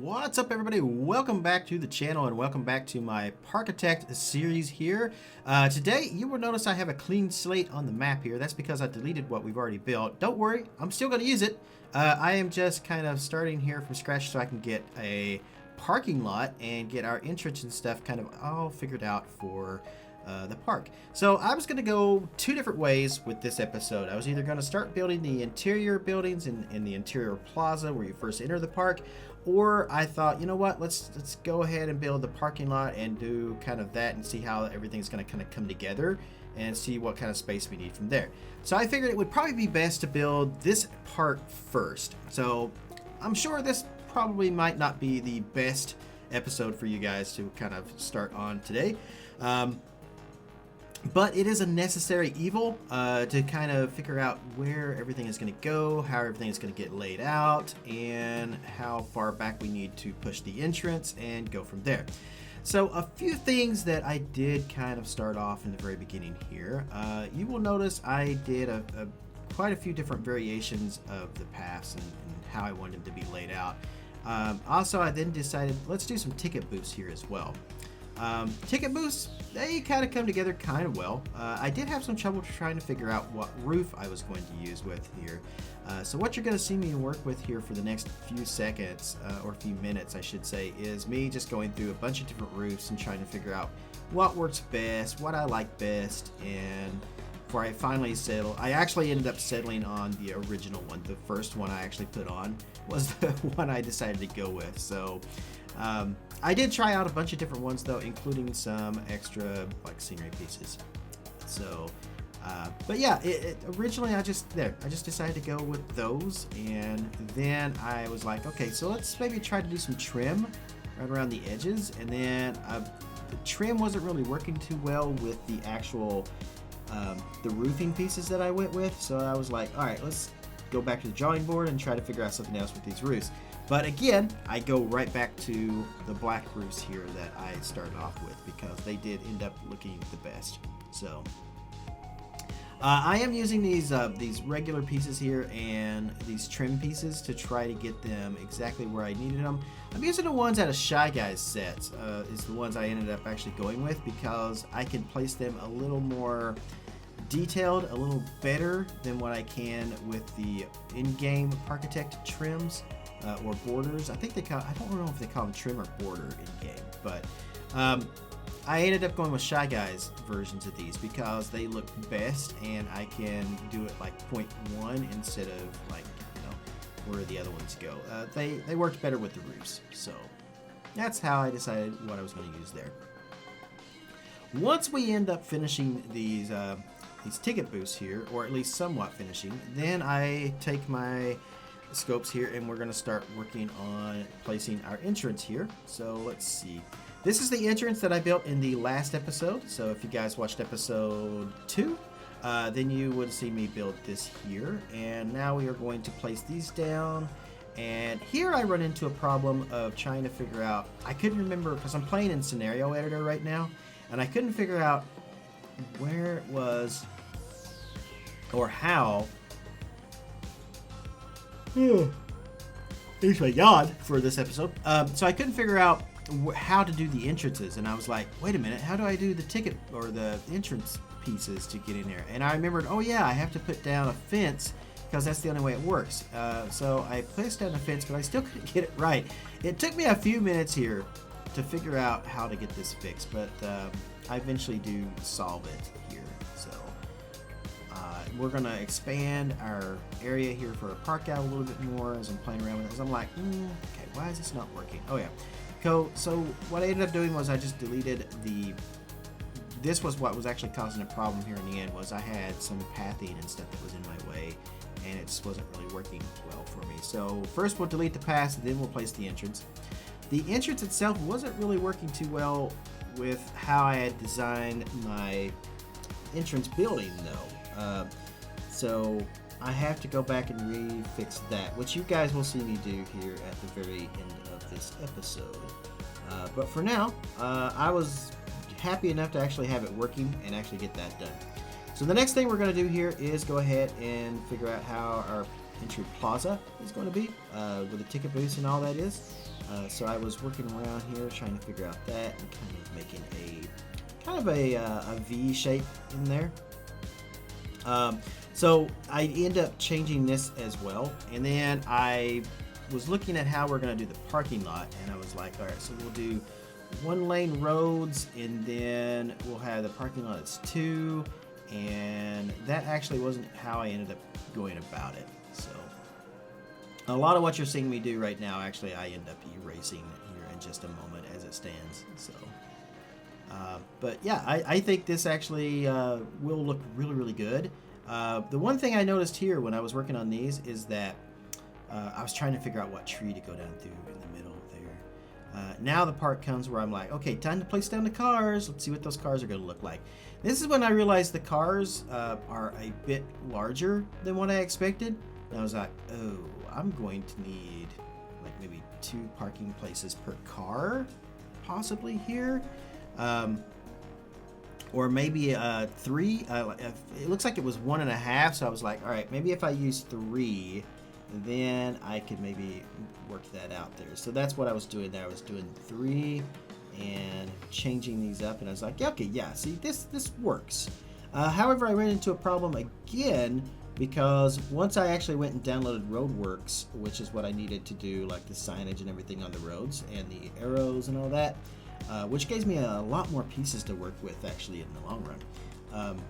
What's up, everybody? Welcome back to the channel and welcome back to my Parkitect series here. Today you will notice I have a clean slate on the map here. That's because I deleted what we've already built. Don't worry, I'm still going to use it. I am just kind of starting here from scratch so I can get a parking lot and get our entrance and stuff kind of all figured out for the park. So I was going to go two different ways with this episode. I was either going to start building the interior buildings in the interior plaza where you first enter the park, or I thought, you know what, let's go ahead and build the parking lot and do kind of that and see how everything's going to kind of come together and see what kind of space we need from there. So I figured it would probably be best to build this part first. So I'm sure this probably might not be the best episode for you guys to kind of start on today. But it is a necessary evil to kind of figure out where everything is going to go, how everything is going to get laid out, and how far back we need to push the entrance and go from there. So a few things that I did kind of start off in the very beginning here. You will notice I did quite a few different variations of the paths and how I wanted them to be laid out. Also, I then decided let's do some ticket booths here as well. Ticket booths, they kind of come together kind of well. I did have some trouble trying to figure out what roof I was going to use with here. So what you're going to see me work with here for the next few seconds, or few minutes I should say, is me just going through a bunch of different roofs and trying to figure out what works best, what I like best, and before I finally settle, I actually ended up settling on the original one. The first one I actually put on was the one I decided to go with. So I did try out a bunch of different ones though, including some extra like scenery pieces. So, but yeah, originally I just decided to go with those, and then I was like, okay, so let's maybe try to do some trim right around the edges, and then the trim wasn't really working too well with the actual the roofing pieces that I went with. So I was like, all right, let's go back to the drawing board and try to figure out something else with these roofs. But again, I go right back to the black roofs here that I started off with because they did end up looking the best. So I am using these regular pieces here and these trim pieces to try to get them exactly where I needed them. I'm using the ones out of Shy Guys sets, is the ones I ended up actually going with because I can place them a little more detailed, a little better than what I can with the in-game Parkitect trims. Or borders. I think I don't know if they call them trim or border in game, but I ended up going with Shy Guys versions of these because they look best, and I can do it like 0.1 instead of like, you know, where the other ones go. They worked better with the roofs, so that's how I decided what I was going to use there. Once we end up finishing these ticket booths here, or at least somewhat finishing, then I take my scopes here and we're going to start working on placing our entrance here. So let's see, this is the entrance that I built in the last episode. So if you guys watched episode 2, then you would see me build this here, and now we are going to place these down. And here I run into a problem of trying to figure out, I couldn't remember because I'm playing in scenario editor right now, and I couldn't figure out where it was or how. Here's my yawn for this episode. So I couldn't figure out how to do the entrances, and I was like, wait a minute, how do I do the ticket or the entrance pieces to get in there? And I remembered, oh yeah, I have to put down a fence because that's the only way it works. So I placed down a fence, but I still couldn't get it right. It took me a few minutes here to figure out how to get this fixed, but I eventually do solve it here. So we're going to expand our area here for a park out a little bit more as I'm playing around with it. As I'm like, okay, why is this not working? Oh yeah. So what I ended up doing was I just deleted this was what was actually causing a problem here in the end, was I had some pathing and stuff that was in my way, and it just wasn't really working well for me. So first we'll delete the paths, then we'll place the entrance. The entrance itself wasn't really working too well with how I had designed my entrance building though. So I have to go back and refix that, which you guys will see me do here at the very end of this episode. But for now, I was happy enough to actually have it working and actually get that done. So the next thing we're going to do here is go ahead and figure out how our entry plaza is going to be with the ticket booths and all that is. So I was working around here trying to figure out that and kind of making a V shape in there. So I end up changing this as well, and then I was looking at how we're going to do the parking lot, and I was like, all right, so we'll do 1 lane roads, and then we'll have the parking lot as 2, and that actually wasn't how I ended up going about it. So a lot of what you're seeing me do right now, actually I end up erasing here in just a moment as it stands. So but yeah, I think this actually will look really, really good. The one thing I noticed here when I was working on these is that I was trying to figure out what tree to go down through in the middle there. Now the part comes where I'm like, okay, time to place down the cars. Let's see what those cars are going to look like. This is when I realized the cars are a bit larger than what I expected. And I was like, oh, I'm going to need like maybe 2 parking places per car, possibly here. Or maybe 3. It looks like it was 1.5, so I was like, all right, maybe if I use 3, then I could maybe work that out there. So that's what I was doing there. I was doing 3 and changing these up, and I was like, yeah, okay, yeah, see, this works. However, I ran into a problem again, because once I actually went and downloaded Roadworks, which is what I needed to do, like the signage and everything on the roads and the arrows and all that, which gives me a lot more pieces to work with actually in the long run.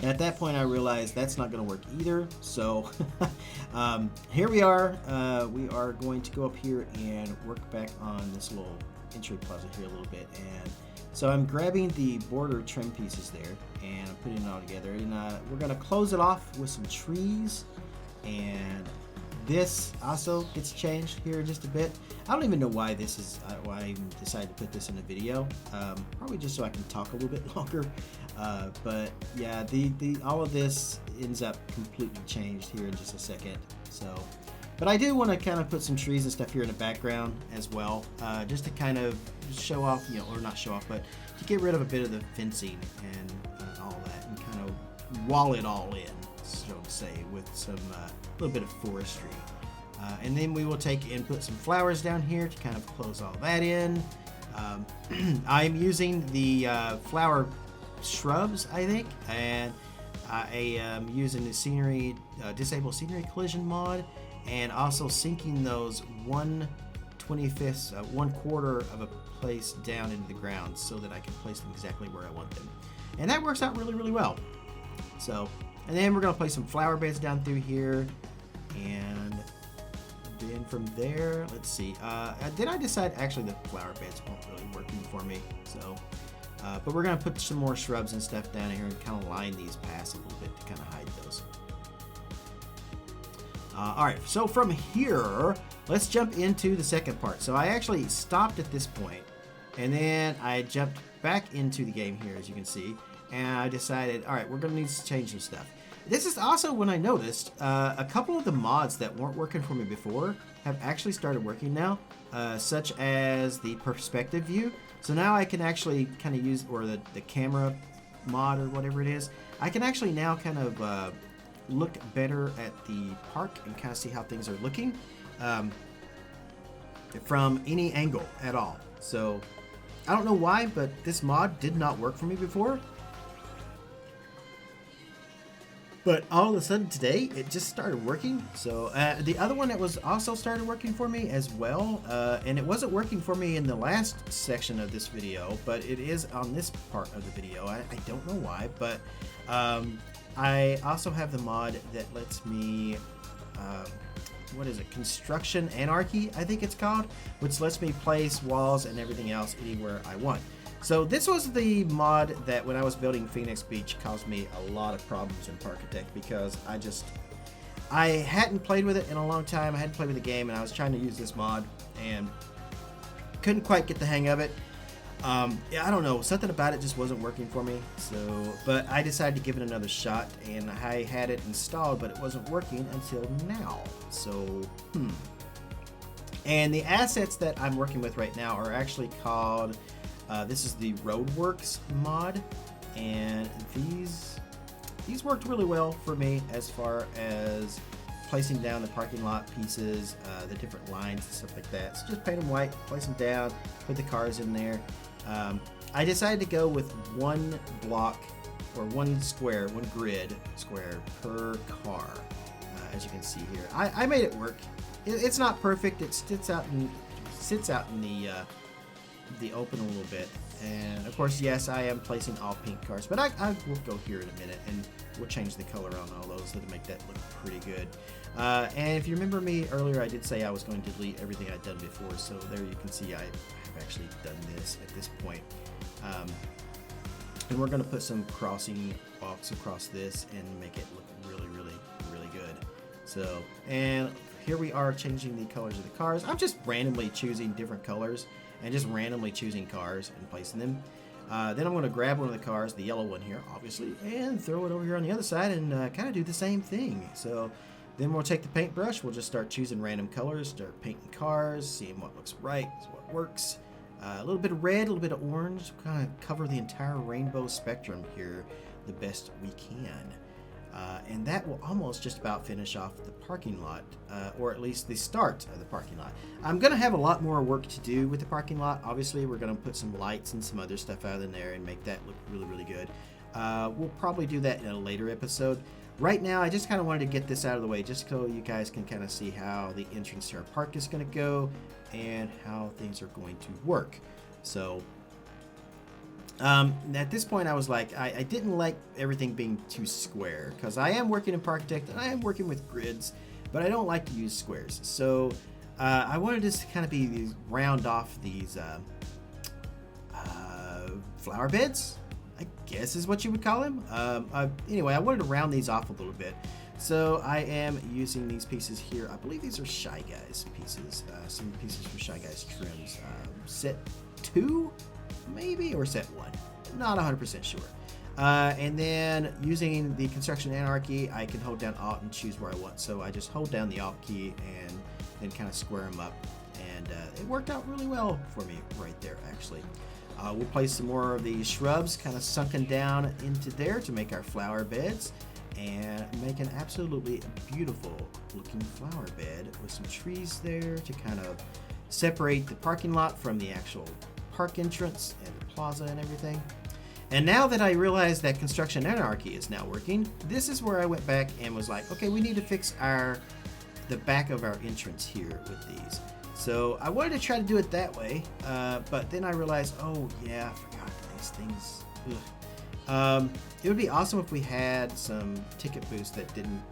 At that point I realized that's not going to work either, so here we are. We are going to go up here and work back on this little entry plaza here a little bit, and so I'm grabbing the border trim pieces there and I'm putting it all together, and we're going to close it off with some trees, and this also gets changed here in just a bit. I don't even know why this is why I even decided to put this in a video. Probably just so I can talk a little bit longer. But yeah, all of this ends up completely changed here in just a second. So, but I do want to kind of put some trees and stuff here in the background as well, just to kind of show off, or not show off, but to get rid of a bit of the fencing and all that, and kind of wall it all in, so to say, with some little bit of forestry. And then we will take and put some flowers down here to kind of close all that in. I'm using the flower shrubs, I think, and I am using the scenery, disable scenery collision mod, and also sinking those 1/25, 1/4 of a place down into the ground so that I can place them exactly where I want them. And that works out really, really well. So, and then we're going to place some flower beds down through here, and then from there, let's see, did I decide actually the flower beds weren't really working for me, so but we're going to put some more shrubs and stuff down here and kind of line these paths a little bit to kind of hide those. Alright, so from here, let's jump into the second part. So I actually stopped at this point, and then I jumped back into the game here, as you can see, and I decided, alright, we're going to need to change some stuff. This is also when I noticed a couple of the mods that weren't working for me before have actually started working now, such as the perspective view. So now I can actually kind of use, or the camera mod or whatever it is, I can actually now kind of look better at the park and kind of see how things are looking from any angle at all. So I don't know why, but this mod did not work for me before. But all of a sudden today, it just started working. So the other one that was also started working for me as well, and it wasn't working for me in the last section of this video, but it is on this part of the video. I don't know why, but I also have the mod that lets me, what is it, Construction Anarchy, I think it's called, which lets me place walls and everything else anywhere I want. So this was the mod that when I was building Phoenix Beach caused me a lot of problems in Parkitect, because I hadn't played with it in a long time. I hadn't played with the game, and I was trying to use this mod and couldn't quite get the hang of it. Yeah, I don't know, something about it just wasn't working for me. So, but I decided to give it another shot, and I had it installed, but it wasn't working until now. So, And the assets that I'm working with right now are actually called, this is the Roadworks mod, and these worked really well for me as far as placing down the parking lot pieces, the different lines and stuff like that. So just paint them white, place them down, put the cars in there. I decided to go with one block or one square, one grid square per car, as you can see here. I made it work. It's not perfect. It sits out in the open a little bit. And of course, yes, I am placing all pink cars, but I will go here in a minute and we'll change the color on all those to make that look pretty good. And if you remember me earlier, I did say I was going to delete everything I'd done before, so there you can see I have actually done this at this point. And we're going to put some crossing walks across this and make it look really, really, really good. So, and here we are changing the colors of the cars. I'm just randomly choosing different colors and just randomly choosing cars and placing them. Then I'm going to grab one of the cars, the yellow one here, obviously, and throw it over here on the other side and kind of do the same thing. So then we'll take the paintbrush, we'll just start choosing random colors, start painting cars, seeing what looks right, what works. A little bit of red, a little bit of orange, kind of cover the entire rainbow spectrum here the best we can. And that will almost just about finish off the parking lot, or at least the start of the parking lot. I'm going to have a lot more work to do with the parking lot. Obviously, we're going to put some lights and some other stuff out in there and make that look really, really good. We'll probably do that in a later episode. Right now, I just kind of wanted to get this out of the way just so you guys can kind of see how the entrance to our park is going to go and how things are going to work. So at this point I was like, I didn't like everything being too square because I am working in Parkitect and I am working with grids, but I don't like to use squares. So I wanted to kind of be round off these flower beds, I guess is what you would call them. Anyway, I wanted to round these off a little bit. So I am using these pieces here. I believe these are Shy Guys pieces. Some pieces from Shy Guys trims. Set 2, maybe, or set 1. Not 100% sure. And then using the Construction Anarchy, I can hold down Alt and choose where I want. So I just hold down the Alt key and then kind of square them up. And it worked out really well for me right there, actually. We'll place some more of these shrubs kind of sunken down into there to make our flower beds. And make an absolutely beautiful looking flower bed with some trees there to kind of separate the parking lot from the actual park entrance and the plaza and everything. And now that I realize that Construction Anarchy is now working, this is where I went back and was like, okay, we need to fix the back of our entrance here with these. So I wanted to try to do it that way, but then I realized, oh yeah, I forgot these things. It would be awesome if we had some ticket booths that didn't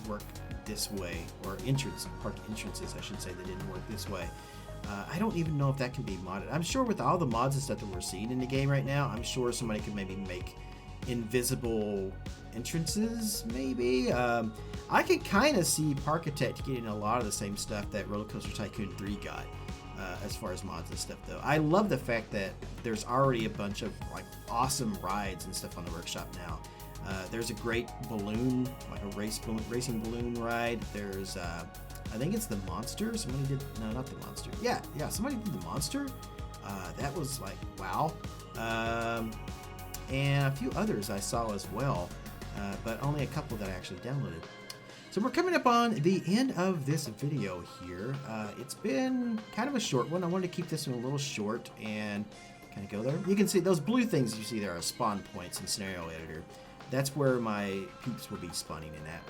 work this way, or park entrances, I should say, that didn't work this way. I don't even know if that can be modded. I'm sure with all the mods and stuff that we're seeing in the game right now, I'm sure somebody could maybe make invisible entrances, maybe. I could kind of see Parkitect getting a lot of the same stuff that Roller Coaster Tycoon 3 got. As far as mods and stuff, though, I love the fact that there's already a bunch of like awesome rides and stuff on the workshop now. There's a great balloon, like a racing balloon ride. There's I think it's the Monster. Somebody did not the Monster. Yeah, somebody did the Monster. That was like wow. And a few others I saw as well, but only a couple that I actually downloaded. So we're coming up on the end of this video here. It's been kind of a short one. I wanted to keep this one a little short and kind of go there. You can see those blue things you see there are spawn points in Scenario Editor. That's where my peeps will be spawning in at.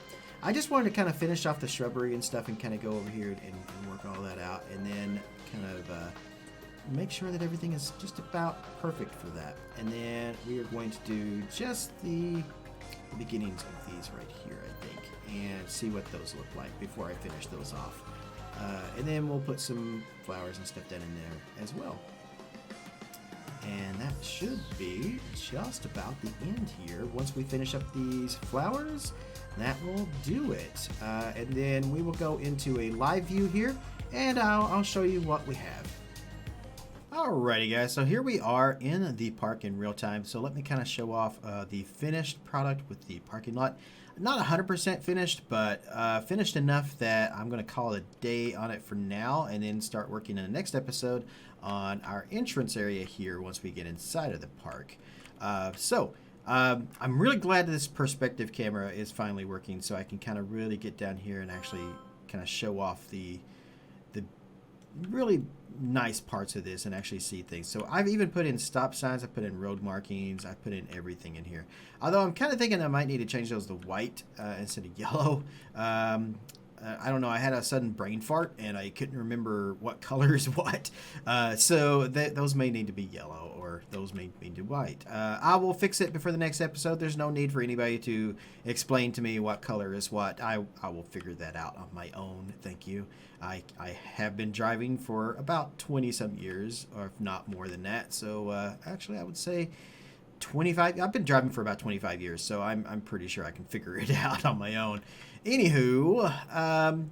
I just wanted to kind of finish off the shrubbery and stuff and kind of go over here and work all that out, and then kind of make sure that everything is just about perfect for that. And then we are going to do just the beginnings of these right here, I think, and see what those look like before I finish those off. And then we'll put some flowers and stuff down in there as well. And that should be just about the end here. Once we finish up these flowers, that will do it. And then we will go into a live view here, and I'll show you what we have. Alrighty guys, so here we are in the park in real time. So let me kind of show off the finished product with the parking lot. Not 100% finished, but finished enough that I'm going to call it a day on it for now, and then start working in the next episode on our entrance area here once we get inside of the park. So I'm really glad that this perspective camera is finally working, so I can kind of really get down here and actually kind of show off the really nice parts of this and actually see things. So I've even put in stop signs, I put in road markings, I put in everything in here. Although I'm kind of thinking I might need to change those to white instead of yellow. I don't know, I had a sudden brain fart and I couldn't remember what color is what. So those may need to be yellow, or those may need to be white. I will fix it before the next episode. There's no need for anybody to explain to me what color is what. I will figure that out on my own. Thank you. I have been driving for about 20 some years, or if not more than that. So actually I would say 25. I've been driving for about 25 years, so I'm pretty sure I can figure it out on my own. Anywho,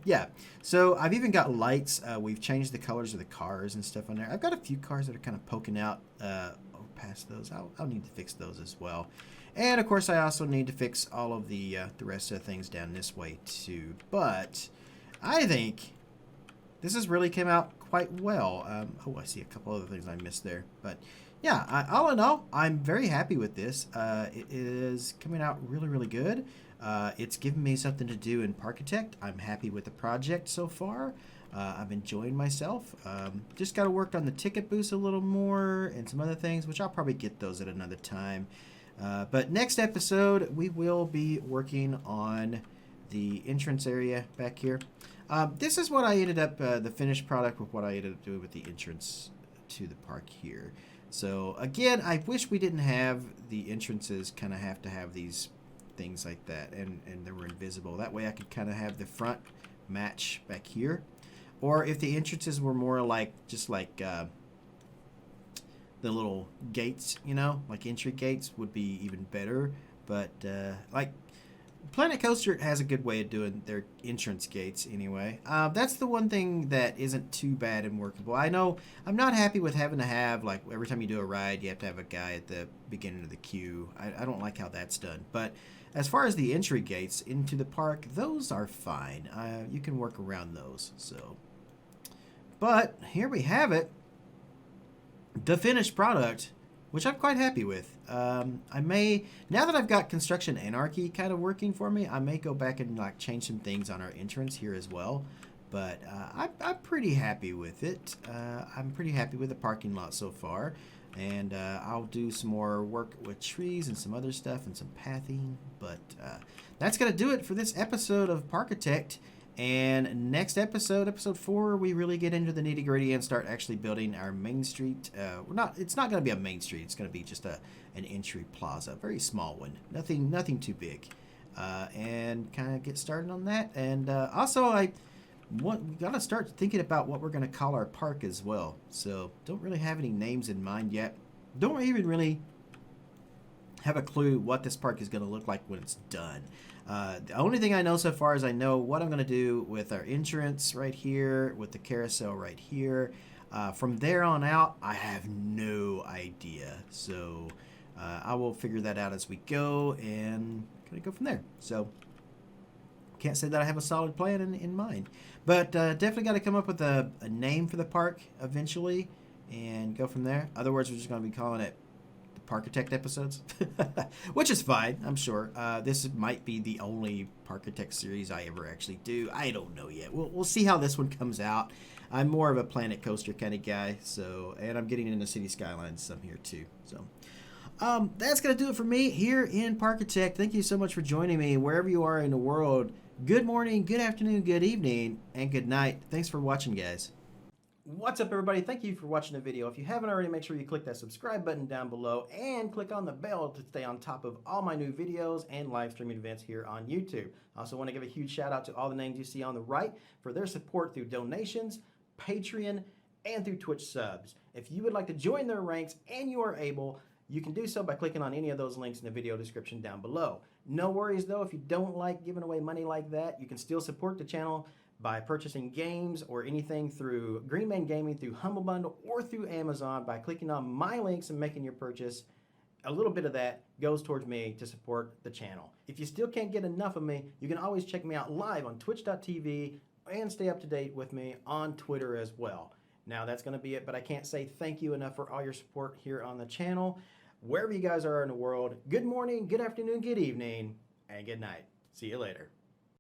yeah. So I've even got lights. We've changed the colors of the cars and stuff on there. I've got a few cars that are kind of poking out past those. I'll need to fix those as well. And of course, I also need to fix all of the rest of the things down this way too. But I think this has really came out quite well. Oh, I see a couple other things I missed there, but yeah, all in all, I'm very happy with this. It is coming out really, really good. It's given me something to do in Parkitect. I'm happy with the project so far. I'm enjoying myself. Just got to work on the ticket boost a little more and some other things, which I'll probably get those at another time. But next episode, we will be working on the entrance area back here. This is what I ended up, the finished product with what I ended up doing with the entrance to the park here. So again, I wish we didn't have the entrances kind of have to have these things like that, and they were invisible. That way I could kind of have the front match back here. Or if the entrances were more like, just like the little gates, you know, like entry gates would be even better. But like Planet Coaster has a good way of doing their entrance gates anyway. That's the one thing that isn't too bad and workable. I know I'm not happy with having to have, like, every time you do a ride, you have to have a guy at the beginning of the queue. I don't like how that's done. But as far as the entry gates into the park, those are fine. You can work around those. So, but here we have it. The finished product, which I'm quite happy with. I may, now that I've got Construction Anarchy kind of working for me, I may go back and like change some things on our entrance here as well. But I'm pretty happy with it. I'm pretty happy with the parking lot so far. And I'll do some more work with trees and some other stuff and some pathing. But that's going to do it for this episode of Parkitect. And next episode, episode 4, we really get into the nitty gritty and start actually building our main street. It's not going to be a main street. It's going to be just an entry plaza, very small one, nothing too big, and kind of get started on that. And also, we got to start thinking about what we're going to call our park as well. So don't really have any names in mind yet. Don't even really have a clue what this park is going to look like when it's done. The only thing I know so far is I know what I'm going to do with our entrance right here, with the carousel right here. From there on out, I have no idea. So I will figure that out as we go and kind of go from there. So can't say that I have a solid plan in mind. But definitely got to come up with a name for the park eventually and go from there. Other words, we're just going to be calling it Parkitect episodes, which is fine, I'm sure. This might be the only Parkitect series I ever actually do. I don't know yet. We'll see how this one comes out. I'm more of a Planet Coaster kind of guy, so, and I'm getting into City Skylines some here too. So that's gonna do it for me here in Parkitect. Thank you so much for joining me wherever you are in the world. Good morning, good afternoon, good evening, and good night. Thanks for watching, guys. What's up, everybody? Thank you for watching the video. If you haven't already, make sure you click that subscribe button down below and click on the bell to stay on top of all my new videos and live streaming events here on YouTube. I also want to give a huge shout out to all the names you see on the right for their support through donations, Patreon, and through Twitch subs. If you would like to join their ranks and you are able, you can do so by clicking on any of those links in the video description down below. No worries though, if you don't like giving away money like that, you can still support the channel by purchasing games or anything through Greenman Gaming, through Humble Bundle, or through Amazon by clicking on my links and making your purchase. A little bit of that goes towards me to support the channel. If you still can't get enough of me, you can always check me out live on twitch.tv and stay up to date with me on Twitter as well. Now that's going to be it, but I can't say thank you enough for all your support here on the channel. wherever you guys are in the world, good morning, good afternoon, good evening, and good night. See you later.